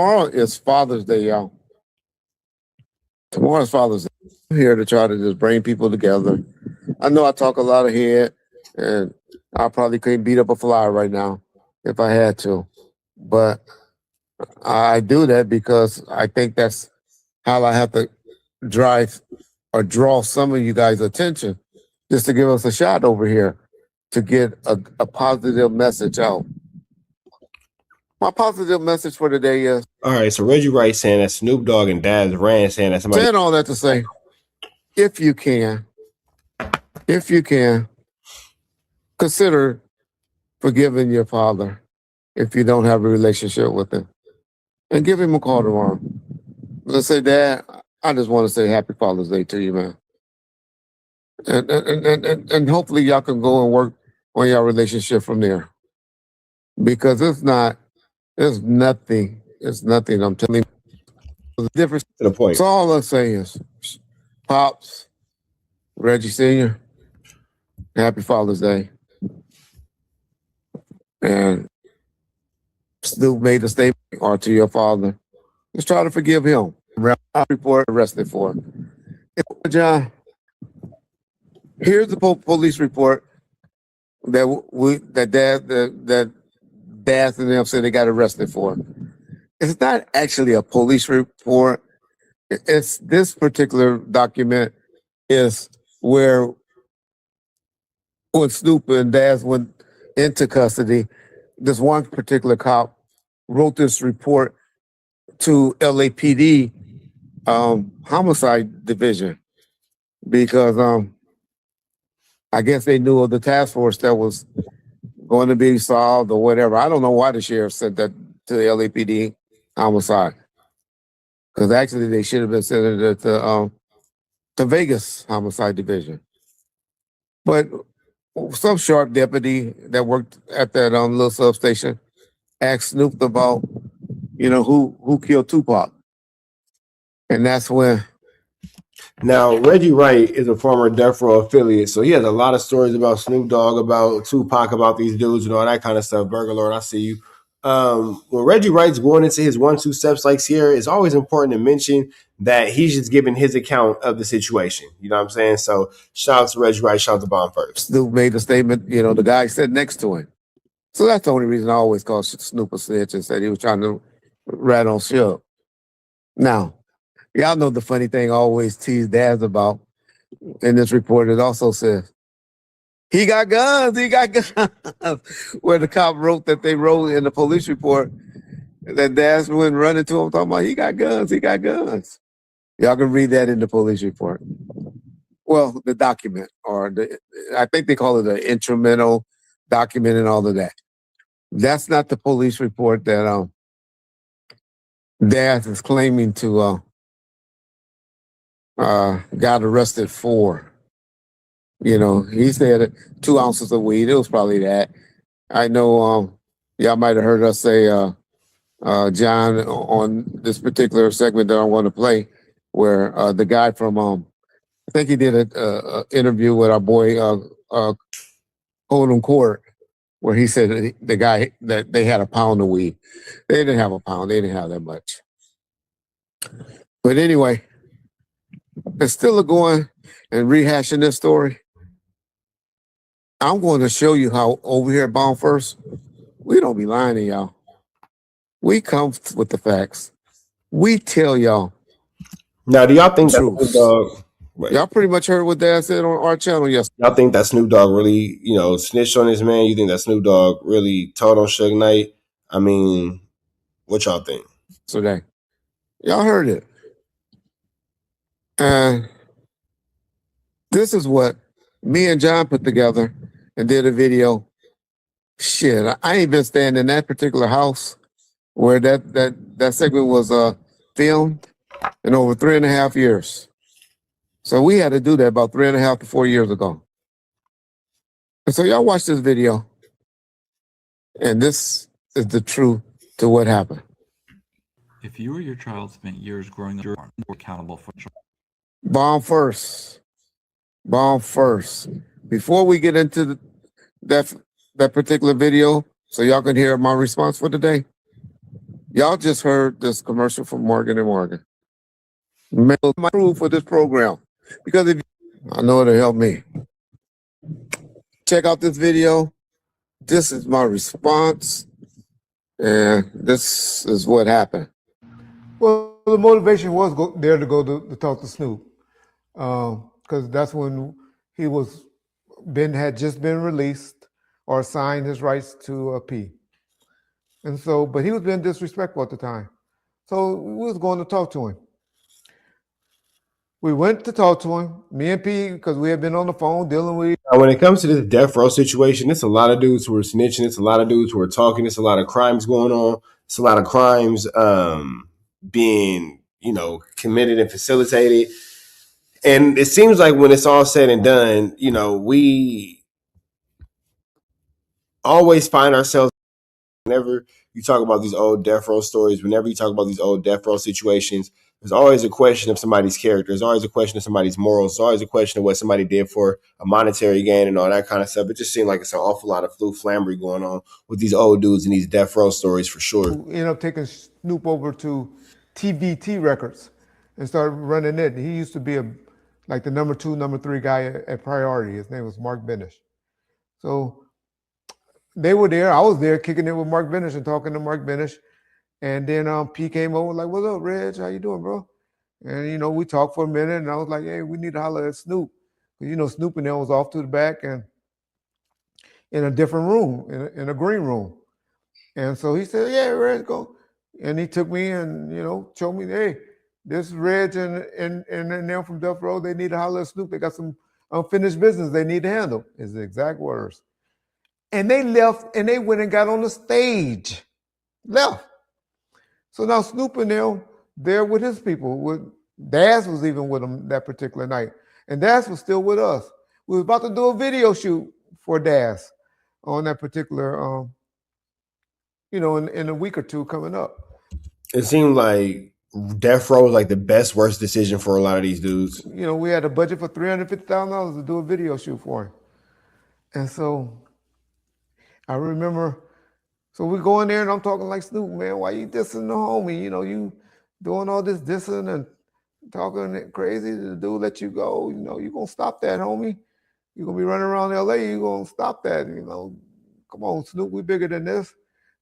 Tomorrow is Father's Day, y'all. Tomorrow's Father's Day. I'm here to try to just bring people together. I know I talk a lot of head, and I probably couldn't beat up a fly right now if I had to. But I do that because I think that's how I have to drive or draw some of you guys' attention just to give us a shot over here to get a positive message out. My positive message for today is All right, so Reggie Wright saying that Snoop Dogg and Daz ran saying that somebody saying all that to say, if you can, consider forgiving your father if you don't have a relationship with him. And give him a call tomorrow. Let's say, Dad, I just want to say Happy Father's Day to you, man. And hopefully y'all can go and work on your relationship from there. Because it's nothing. I'm telling you. The difference. to the point. So all I'm saying is, Pops, Reggie Sr., Happy Father's Day. And Snoop made a statement or to your father. Just try to forgive him. Report arrested for. John, here's the police report that Daz and them said they got arrested for. It's not actually a police report. It's this particular document is where when Snoop and Daz went into custody, this one particular cop wrote this report to LAPD homicide division because I guess they knew of the task force that was going to be solved or whatever. I don't know why the sheriff sent that to the LAPD homicide because actually they should have been sending it to Vegas homicide division. But some sharp deputy that worked at that little substation asked Snoop about, who killed Tupac. And that's when. Now, Reggie Wright is a former Death Row affiliate, so he has a lot of stories about Snoop Dogg, about Tupac, about these dudes and all that kind of stuff. Burger Lord, I see you. When Reggie Wright's going into his 1-2 steps like Sierra, it's always important to mention that he's just giving his account of the situation. You know what I'm saying? So shout out to Reggie Wright, shout out to Bond first. Snoop made a statement, the guy sitting next to him. So that's the only reason I always called Snoop a snitch and said he was trying to rat on Suge. Now, y'all know the funny thing I always tease Daz about in this report. It also says, he got guns. Where the cop wrote that they wrote in the police report that Daz went running to him talking about he got guns. Y'all can read that in the police report. Well, the document, I think they call it an instrumental document and all of that. That's not the police report that Daz is claiming to got arrested for. He said 2 ounces of weed. It was probably that. I know y'all might have heard us say, John, on this particular segment that I want to play, where the guy from, I think he did an interview with our boy, Hold'em Court, where he said the guy that they had a pound of weed. They didn't have a pound. They didn't have that much. But anyway, it's still going and rehashing this story. I'm going to show you how over here at Bound First, we don't be lying to y'all. We come with the facts. We tell y'all. Now, do y'all think that Snoop Dogg? Y'all pretty much heard what Dad said on our channel yesterday. Y'all think that Snoop Dogg really, snitched on his man? You think that Snoop Dogg really told on Suge Knight? I mean, what y'all think? Today, y'all heard it. And this is what me and John put together and did a video. Shit, I ain't been staying in that particular house where that segment was filmed in over 3.5 years. So we had to do that about 3.5 to 4 years ago. And so y'all watch this video. And this is the truth to what happened. If you or your child spent years growing up, you're accountable for children. Bomb first. Before we get into that particular video, so y'all can hear my response for today, Y'all just heard this commercial from Morgan and Morgan. Mail my crew for this program because if I know it'll help me. Check out this video. This is my response, and this is what happened. Well, the motivation was there to go to talk to Snoop, because that's when he had just been released or assigned his rights to P. And so, but he was being disrespectful at the time. So we was going to talk to him. We went to talk to him, me and P, because we had been on the phone dealing with. Now, when it comes to this death row situation, it's a lot of dudes who are snitching. It's a lot of dudes who are talking. It's a lot of crimes going on. It's a lot of crimes being, committed and facilitated. And it seems like when it's all said and done, we always find ourselves, whenever you talk about these old death row stories, whenever you talk about these old death row situations, there's always a question of somebody's character. There's always a question of somebody's morals. There's always a question of what somebody did for a monetary gain and all that kind of stuff. It just seemed like it's an awful lot of flambery going on with these old dudes and these death row stories for sure. Ended up taking Snoop over to TBT Records and started running it. He used to be like the number 2, number 3 guy at Priority. His name was Mark Benish. So they were there. I was there kicking it with Mark Benish and talking to Mark Benish. And then P came over like, "What's up, Reg? How you doing, bro?" And we talked for a minute, and I was like, "Hey, we need to holler at Snoop." Snoop and them was off to the back and in a different room, in a green room. And so he said, "Yeah, Reg, go." And he took me and showed me, "Hey, this is Reg and them from Death Row. They need to holler at Snoop. They got some unfinished business they need to handle." Is the exact words. And they left, and they went and got on the stage. Left. So now Snoop and them there with his people. Daz was even with him that particular night. And Daz was still with us. We was about to do a video shoot for Daz on that particular, in a week or two coming up. It seemed like death row was like the worst decision for a lot of these dudes. We had a budget for $350,000 to do a video shoot for him. And so I remember, so we go in there and I'm talking like, "Snoop, man, why you dissing the homie? You doing all this dissing and talking crazy. The dude let you go. You gonna stop that, homie. You're gonna be running around LA, you gonna stop that. Come on, Snoop, we bigger than this.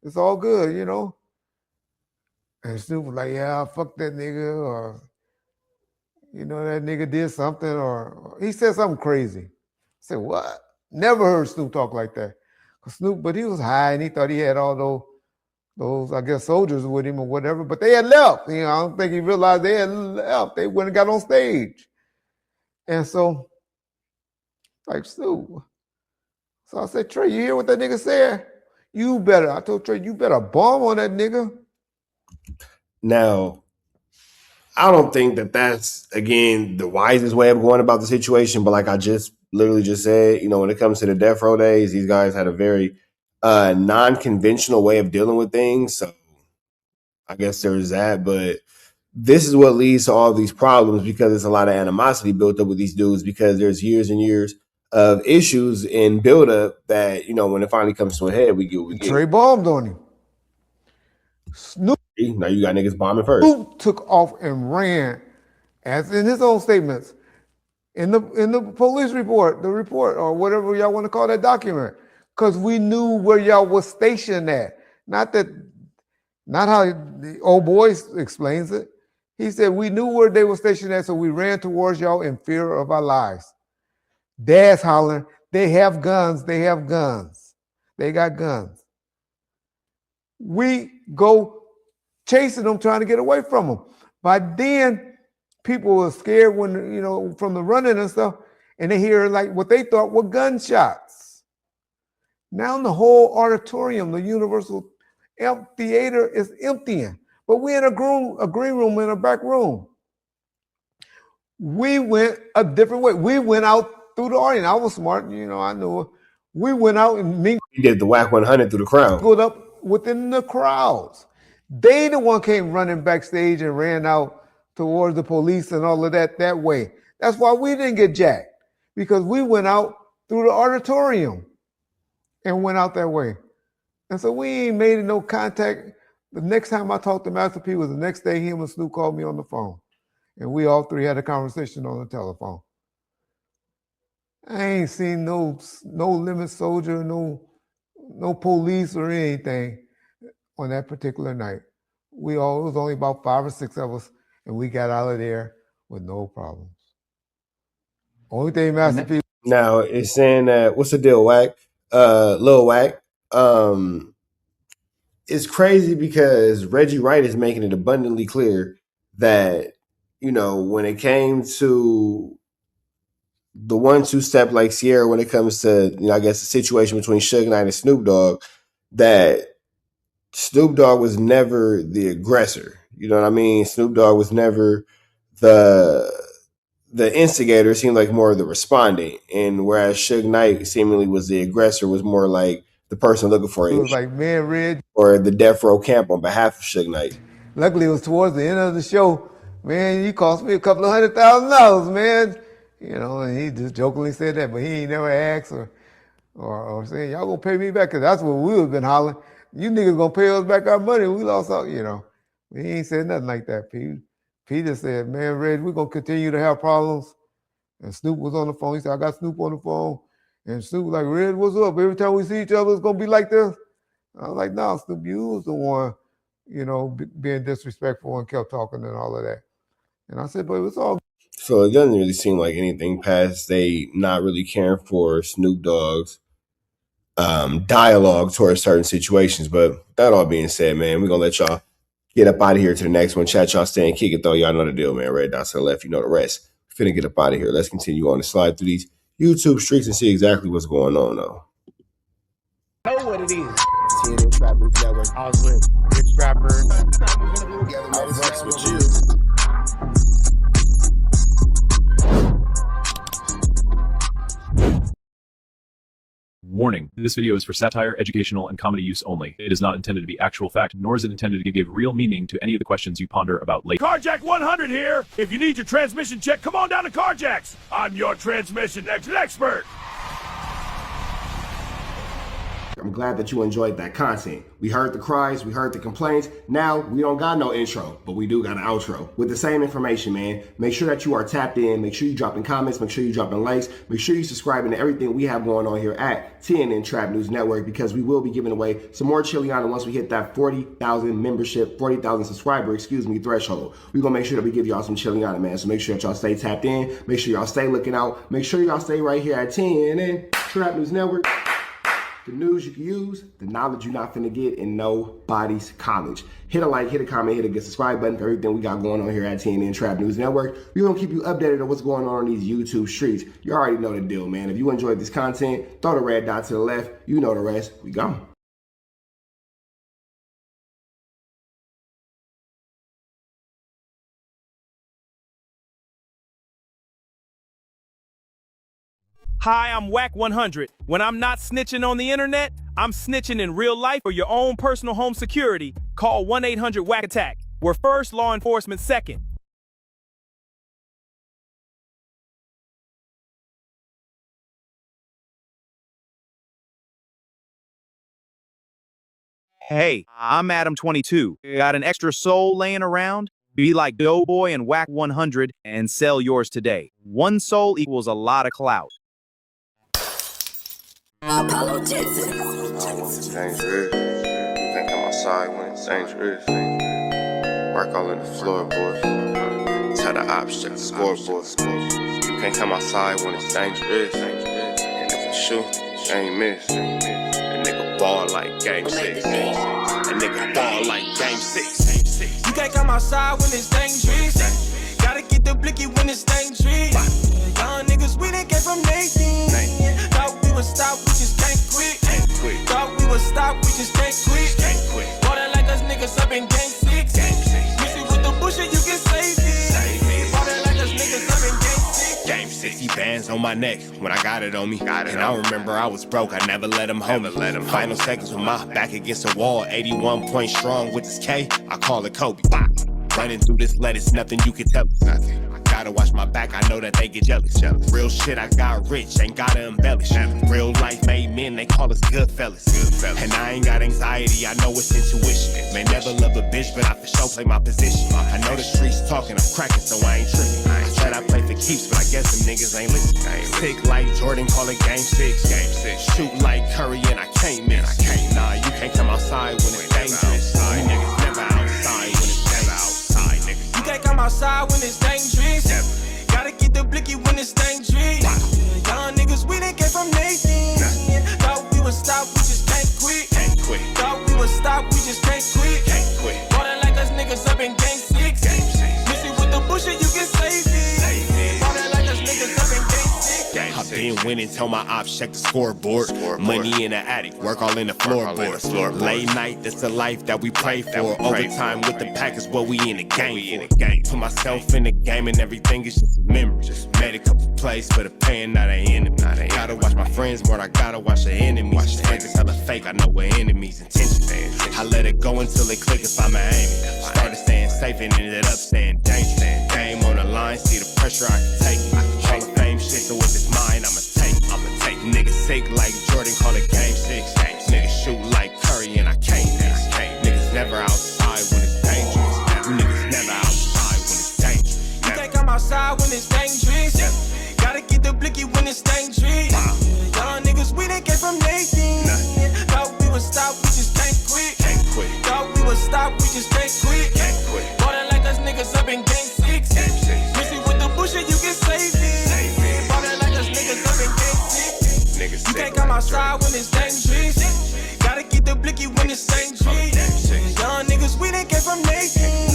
It's all good, And Snoop was like, "Yeah, fuck that nigga," or that nigga did something, or he said something crazy. I said, "What?" Never heard Snoop talk like that. Snoop, but he was high and he thought he had all those I guess soldiers with him or whatever, but they had left. I don't think he realized they had left. They went and got on stage. And so, like, Snoop. So I said, "Trey, you hear what that nigga said? I told Trey, you better bomb on that nigga." Now, I don't think that that's, again, the wisest way of going about the situation. But like I just literally just said, when it comes to the death row days, these guys had a very non-conventional way of dealing with things. So I guess there's that. But this is what leads to all these problems, because there's a lot of animosity built up with these dudes, because there's years and years of issues and buildup that, when it finally comes to a head, we get what we get. Trey bombed on him. Snoop. Now you got niggas bombing first. Snoop took off and ran, as in his own statements, in the police report, the report, or whatever y'all want to call that document, because we knew where y'all was stationed at. Not how the old boy explains it. He said we knew where they were stationed at, so we ran towards y'all in fear of our lives. Daz hollering, "They have guns, they have guns. They got guns." We go chasing them, trying to get away from them. By then, people were scared when, from the running and stuff, and they hear like what they thought were gunshots. Now the whole auditorium, the Universal Theater, is emptying, but we in a green room in a back room. We went a different way. We went out through the audience. I was smart, I knew it. We went out and We did the whack 100 through the crowd. mingled up within the crowds. They the one came running backstage and ran out towards the police and all of that way. That's why we didn't get jacked, because we went out through the auditorium and went out that way. And so we ain't made no contact The next time I talked to Master P was the next day him and Snoop called me on the phone. And we all three had a conversation on the telephone. I ain't seen no limit soldier, no police or anything on that particular night. It was only about 5 or 6 of us, and we got out of there with no problems. Only thing Master P. Now it's saying that what's the deal, Wack? Lil Wack. It's crazy because Reggie Wright is making it abundantly clear that, when it came to the 1-2 step like Sierra, when it comes to, I guess the situation between Suge Knight and Snoop Dogg, that Snoop Dogg was never the aggressor. You know what I mean? Snoop Dogg was never the instigator. It seemed like more of the respondent. And whereas Suge Knight seemingly was the aggressor, was more like the person looking for It it. was like me and Red. Or the death row camp on behalf of Suge Knight. Luckily, it was towards the end of the show. Man, you cost me a couple of $100,000, man. And he just jokingly said that, but he ain't never asked or saying, y'all gonna pay me back? Because that's what we would have been hollering. You niggas gonna pay us back our money. We lost out, He ain't said nothing like that, P. P just said, man, Red, we're gonna continue to have problems. And Snoop was on the phone. He said, I got Snoop on the phone. And Snoop was like, Red, what's up? Every time we see each other, it's gonna be like this. I was like, no, Snoop, you was the one, being disrespectful and kept talking and all of that. And I said, but it's all good. So it doesn't really seem like anything past they not really caring for Snoop Dogg's dialogue towards certain situations. But that all being said, man, we're going to let y'all get up out of here to the next one. Chat, y'all stay and kick it, though. Y'all know the deal, man. Red dots to the left, you know the rest. We're finna get up out of here. Let's continue on to slide through these YouTube streets and see exactly what's going on, though. Know what it is. TNN Trap News Network. I was with Big Trapper. I fucks with you. Warning, this video is for satire, educational, and comedy use only. It is not intended to be actual fact, nor is it intended to give real meaning to any of the questions you ponder about late. Carjack 100 here. If you need your transmission check, come on down to Carjacks. I'm your transmission expert. I'm glad that you enjoyed that content. We heard the cries, we heard the complaints. Now, we don't got no intro, but we do got an outro. With the same information, man, make sure that you are tapped in. Make sure you dropping comments. Make sure you dropping likes. Make sure you subscribing to everything we have going on here at TNN Trap News Network, because we will be giving away some more Chiliana once we hit that 40,000 membership, 40,000 subscriber, threshold. We're going to make sure that we give y'all some Chiliana, man. So make sure that y'all stay tapped in. Make sure y'all stay looking out. Make sure y'all stay right here at TNN Trap News Network. The news you can use, the knowledge you're not finna get in nobody's college. Hit a like, hit a comment, hit a good subscribe button for everything we got going on here at TNN Trap News Network. We're gonna keep you updated on what's going on these YouTube streets. You already know the deal, man. If you enjoyed this content, throw the red dot to the left. You know the rest. We gone. Hi, I'm Whack 100. When I'm not snitching on the internet, I'm snitching in real life. For your own personal home security, call 1-800-WACK-ATTACK. We're first, law enforcement second. Hey, I'm Adam22. Got an extra soul laying around? Be like Doughboy and Whack 100 and sell yours today. One soul equals a lot of clout. Apollo Texas. It's dangerous. Can't come outside when it's dangerous. Work all in the floorboard. Tell the ops check the scoreboard. You can't come outside when it's dangerous. And if you shoot, you ain't miss. A nigga ball like game 6. A nigga ball like game 6. You can't come outside when it's dangerous. Gotta get the blicky when it's dangerous. Young niggas, we done came from 18. Thought we would stop, we just can't quit. Thought we would stop, we just can't quit. Water like us niggas up in game 6. Mix it with the bullshit, you can save it. Water like us niggas up in game 6. Game 60 bands on my neck when I got it on me. And I remember I was broke, I never let him hold me. Final seconds with my back against the wall, 81 points strong with this K, I call it Kobe. Running through this lettuce, nothing you can tell me. gotta watch my back, I know that they get jealous. Real shit, I got rich, ain't gotta embellish. Real life made men, they call us good fellas. And I ain't got anxiety, I know it's intuition. May never love a bitch, but I for sure play my position. I know the streets talking, I'm cracking, so I ain't tripping. I said I play for keeps, but I guess them niggas ain't listening. Sick like Jordan, call it game 6. Shoot like Curry, and I can't miss. Nah, you can't come outside when it's dangerous. You niggas never outside when it's dangerous. Niggas. You can't come outside when it's dangerous. Gotta get the blicky when it's dangerous. Young niggas, we done came from Nathan. Thought we would stop, we just can't quit. Thought we would stop, we just can't quit. Ballin' like us niggas up in game 6. Missing with the bullshit, you can save it. Ballin' like us niggas up in game 6. I've been winning, tell my ops check the scoreboard. Money in the attic, work all in the floorboards. Late night, that's the life that we pray for. Overtime with the pack is what we in the game for. Put myself in the game and everything is just a memory. Made a couple plays for the pain, not an enemy. Gotta watch my friends more, I gotta watch the enemies. Friends is hella fake, I know we're enemies' intentions. I let it go until it click if I'm aiming. Started staying safe and ended up staying dangerous. Game on the line, see the pressure I can take. Hall of Fame shit, so if it's mine, I'ma take. Niggas sick like Jordan, call it game 6. Niggas shoot like Curry and I can't miss. Niggas never outside when it's dangerous. You niggas never outside when it's dangerous. You can't come outside when it's dangerous. Gotta get the blicky when it's dangerous. Young niggas, we done came from Nathan. Thought we would stop, we just can't quit. Thought we would stop, we just can't quit. Ballin' like us niggas up in game 6. Missing with the bullshit, you can save it. Ballin' like us niggas up in game 6. You can't come outside when it's dangerous. Gotta get the blicky when it's dangerous. Young niggas, we done came from Nathan.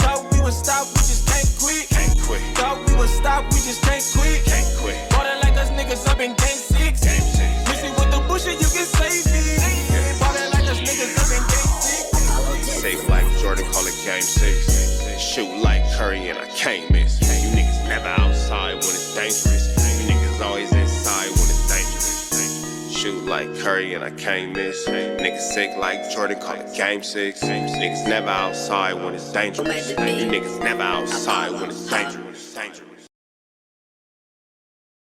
Thought we would stop, we just can't quit. Thought we would stop, we just can't quit. Ballin' like us niggas up in game 6. Missing with the bullshit, you can save it. Ballin' like us niggas up in game 6. Safe like Jordan, call it game 6. Shoot like Curry and I can't miss. You niggas never outside when it's dangerous. You niggas always inside when it's dangerous. Shoot like Curry and I can't miss. Niggas sick like Jordan, call it game 6. Niggas never outside when it's dangerous. You niggas never outside when it's dangerous.